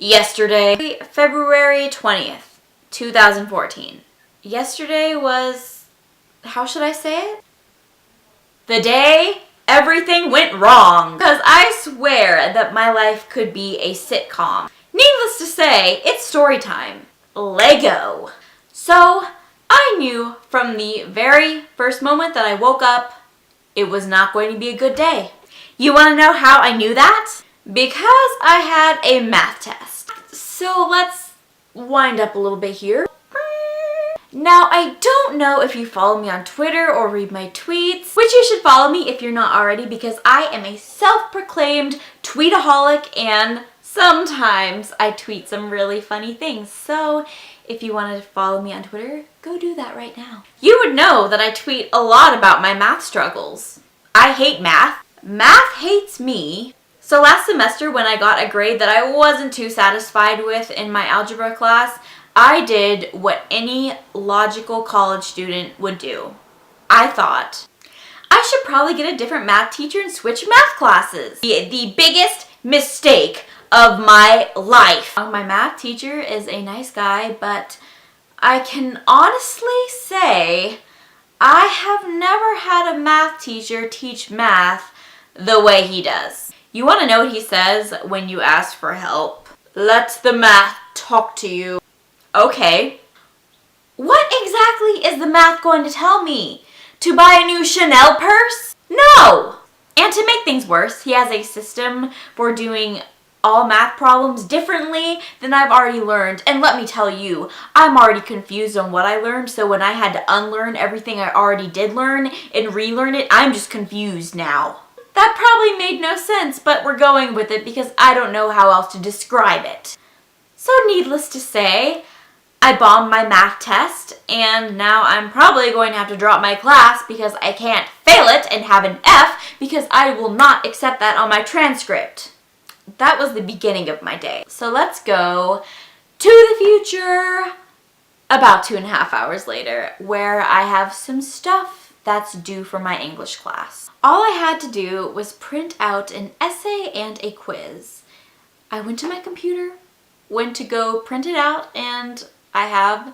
Yesterday, February 20th, 2014. Yesterday was, how should I say it? The day everything went wrong. Because I swear that my life could be a sitcom. Needless to say, it's story time. Lego. So, I knew from the very first moment that I woke up, it was not going to be a good day. You want to know how I knew that? Because I had a math test. So let's wind up a little bit here. Now, I don't know if you follow me on Twitter or read my tweets, which you should follow me if you're not already, because I am a self-proclaimed tweetaholic and sometimes I tweet some really funny things. So if you want to follow me on Twitter, go do that right now. You would know that I tweet a lot about my math struggles. I hate math. Math hates me. So last semester when I got a grade that I wasn't too satisfied with in my algebra class, I did what any logical college student would do. I thought, I should probably get a different math teacher and switch math classes. The biggest mistake of my life. My math teacher is a nice guy, but I can honestly say I have never had a math teacher teach math the way he does. You want to know what he says when you ask for help? Let the math talk to you. Okay. What exactly is the math going to tell me? To buy a new Chanel purse? No! And to make things worse, he has a system for doing all math problems differently than I've already learned. And let me tell you, I'm already confused on what I learned, so when I had to unlearn everything I already did learn and relearn it, I'm just confused now. That probably made no sense, but we're going with it because I don't know how else to describe it. So needless to say, I bombed my math test, and now I'm probably going to have to drop my class because I can't fail it and have an F because I will not accept that on my transcript. That was the beginning of my day. So let's go to the future about 2.5 hours later, where I have some stuff that's due for my English class. All I had to do was print out an essay and a quiz. I went to my computer, went to go print it out, and I have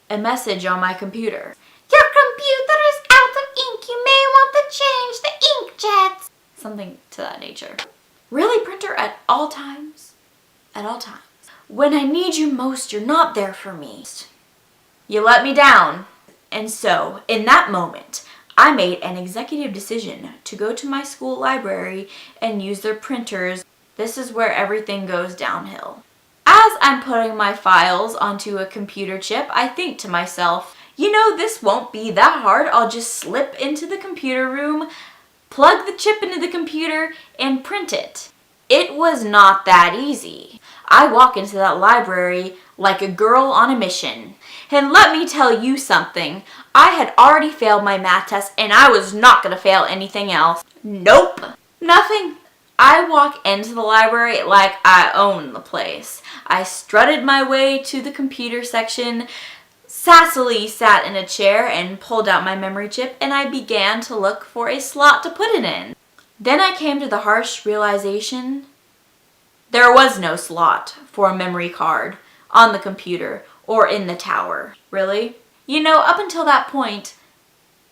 a message on my computer. Your computer is out of ink. You may want to change the inkjets. Something to that nature. Really, printer, at all times? At all times. When I need you most, you're not there for me. You let me down. And so, in that moment, I made an executive decision to go to my school library and use their printers. This is where everything goes downhill. As I'm putting my files onto a computer chip, I think to myself, you know, this won't be that hard. I'll just slip into the computer room, plug the chip into the computer, and print it. It was not that easy. I walk into that library like a girl on a mission. And let me tell you something. I had already failed my math test and I was not going to fail anything else. Nope. Nothing. I walk into the library like I own the place. I strutted my way to the computer section, sassily sat in a chair and pulled out my memory chip, and I began to look for a slot to put it in. Then I came to the harsh realization there was no slot for a memory card on the computer or in the tower. Really? You know, up until that point,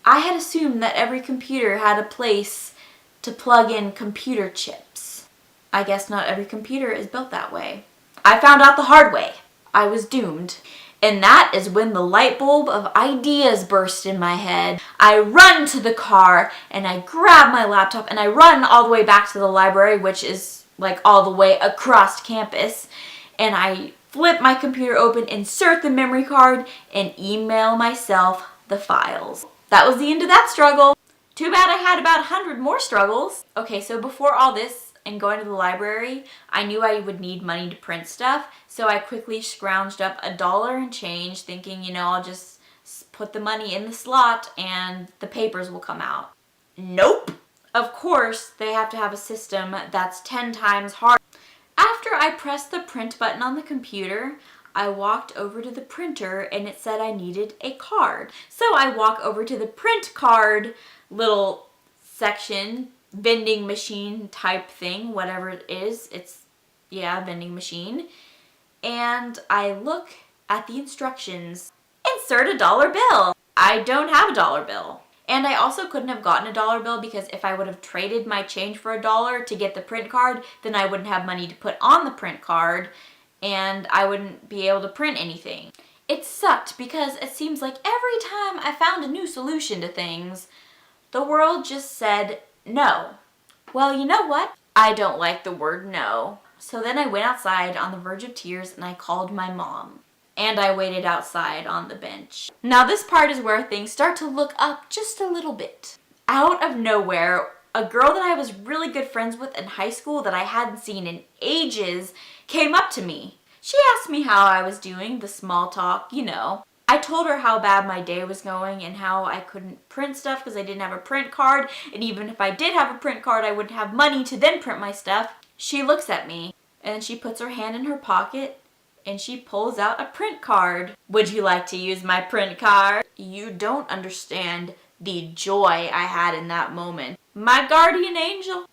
I had assumed that every computer had a place to plug in computer chips. I guess not every computer is built that way. I found out the hard way. I was doomed. And that is when the light bulb of ideas burst in my head. I run to the car and I grab my laptop and I run all the way back to the library, which is like all the way across campus. And I flip my computer open, insert the memory card, and email myself the files. That was the end of that struggle. Too bad I had about 100 more struggles. Okay, so before all this and going to the library, I knew I would need money to print stuff, so I quickly scrounged up $1 and change, thinking, you know, I'll just put the money in the slot and the papers will come out. Nope. Of course, they have to have a system that's 10 times harder. After I pressed the print button on the computer, I walked over to the printer and it said I needed a card. So I walk over to the print card little section, vending machine type thing, whatever it is. It's vending machine, and I look at the instructions. Insert a dollar bill. I don't have a dollar bill. And I also couldn't have gotten a dollar bill because if I would have traded my change for $1 to get the print card, then I wouldn't have money to put on the print card and I wouldn't be able to print anything. It sucked because it seems like every time I found a new solution to things, the world just said no. Well, you know what? I don't like the word no. So then I went outside on the verge of tears and I called my mom. And I waited outside on the bench. Now this part is where things start to look up just a little bit. Out of nowhere, a girl that I was really good friends with in high school that I hadn't seen in ages came up to me. She asked me how I was doing, the small talk, you know. I told her how bad my day was going and how I couldn't print stuff because I didn't have a print card, and even if I did have a print card, I wouldn't have money to then print my stuff. She looks at me and she puts her hand in her pocket and she pulls out a print card. Would you like to use my print card? You don't understand the joy I had in that moment. My guardian angel.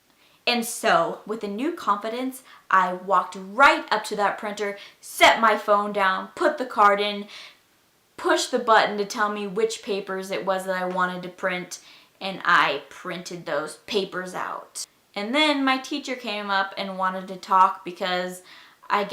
And so, with a new confidence, I walked right up to that printer, set my phone down, put the card in, pushed the button to tell me which papers it was that I wanted to print, and I printed those papers out. And then my teacher came up and wanted to talk because I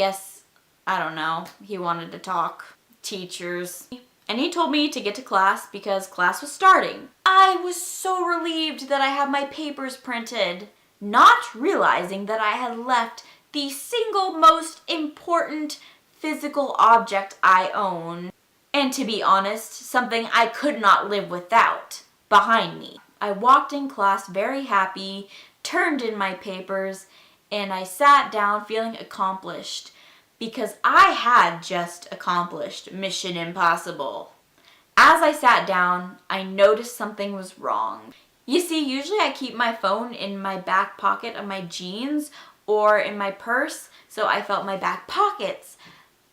don't know, he wanted to talk. Teachers. And he told me to get to class because class was starting. I was so relieved that I had my papers printed, not realizing that I had left the single most important physical object I own, and to be honest, something I could not live without, behind me. I walked in class very happy, turned in my papers, and I sat down feeling accomplished. Because I had just accomplished Mission Impossible. As I sat down, I noticed something was wrong. You see, usually I keep my phone in my back pocket of my jeans or in my purse, so I felt my back pockets.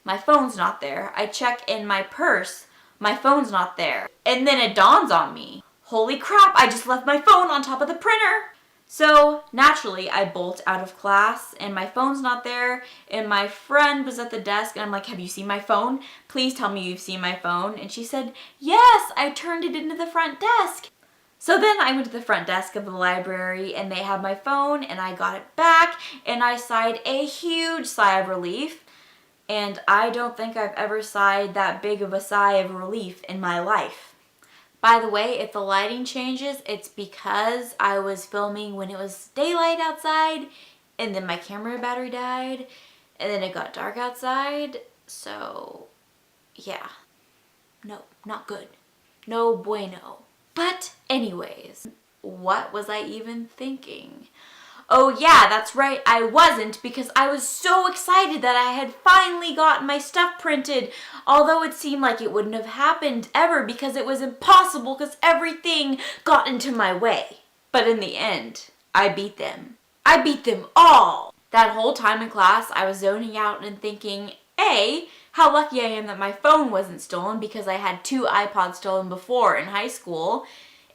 My phone's not there. I check in my purse. My phone's not there. And then it dawns on me. Holy crap, I just left my phone on top of the printer. So naturally, I bolt out of class and my phone's not there and my friend was at the desk and I'm like, have you seen my phone? Please tell me you've seen my phone. And she said, yes, I turned it into the front desk. So then I went to the front desk of the library and they had my phone and I got it back and I sighed a huge sigh of relief. And I don't think I've ever sighed that big of a sigh of relief in my life. By the way, if the lighting changes, it's because I was filming when it was daylight outside and then my camera battery died and then it got dark outside. So, yeah. No, not good. No bueno. But anyways, what was I even thinking? Oh yeah, that's right, I wasn't, because I was so excited that I had finally gotten my stuff printed, although it seemed like it wouldn't have happened ever because it was impossible because everything got into my way. But in the end, I beat them. I beat them all! That whole time in class, I was zoning out and thinking, A, how lucky I am that my phone wasn't stolen because I had 2 iPods stolen before in high school,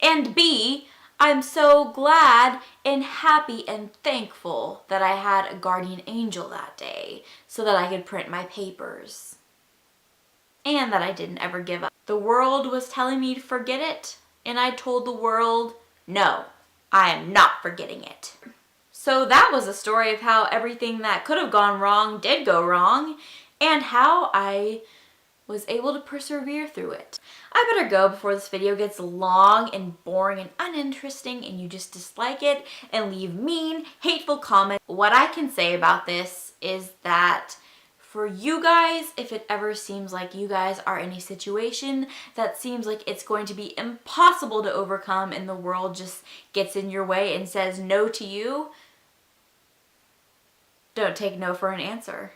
and B, I'm so glad and happy and thankful that I had a guardian angel that day so that I could print my papers. And that I didn't ever give up. The world was telling me to forget it, and I told the world, no, I am not forgetting it. So that was a story of how everything that could have gone wrong did go wrong, and how I was able to persevere through it. I better go before this video gets long and boring and uninteresting and you just dislike it and leave mean, hateful comments. What I can say about this is that for you guys, if it ever seems like you guys are in a situation that seems like it's going to be impossible to overcome and the world just gets in your way and says no to you, don't take no for an answer.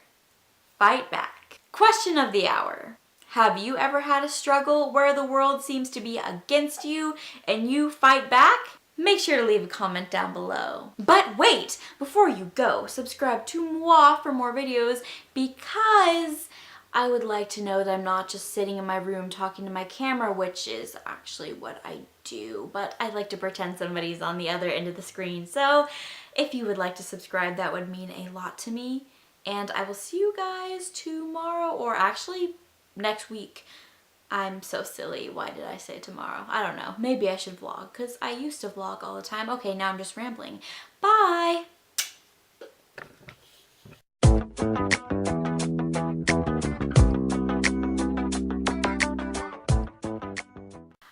Fight back. Question of the hour. Have you ever had a struggle where the world seems to be against you and you fight back? Make sure to leave a comment down below. But wait, before you go, subscribe to moi for more videos because I would like to know that I'm not just sitting in my room talking to my camera, which is actually what I do, but I like to pretend somebody's on the other end of the screen. So if you would like to subscribe, that would mean a lot to me. And I will see you guys tomorrow, or actually next week. I'm so silly. Why did I say tomorrow? I don't know. Maybe I should vlog because I used to vlog all the time. Okay, now I'm just rambling. Bye!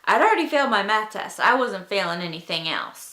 I'd already failed my math test. I wasn't failing anything else.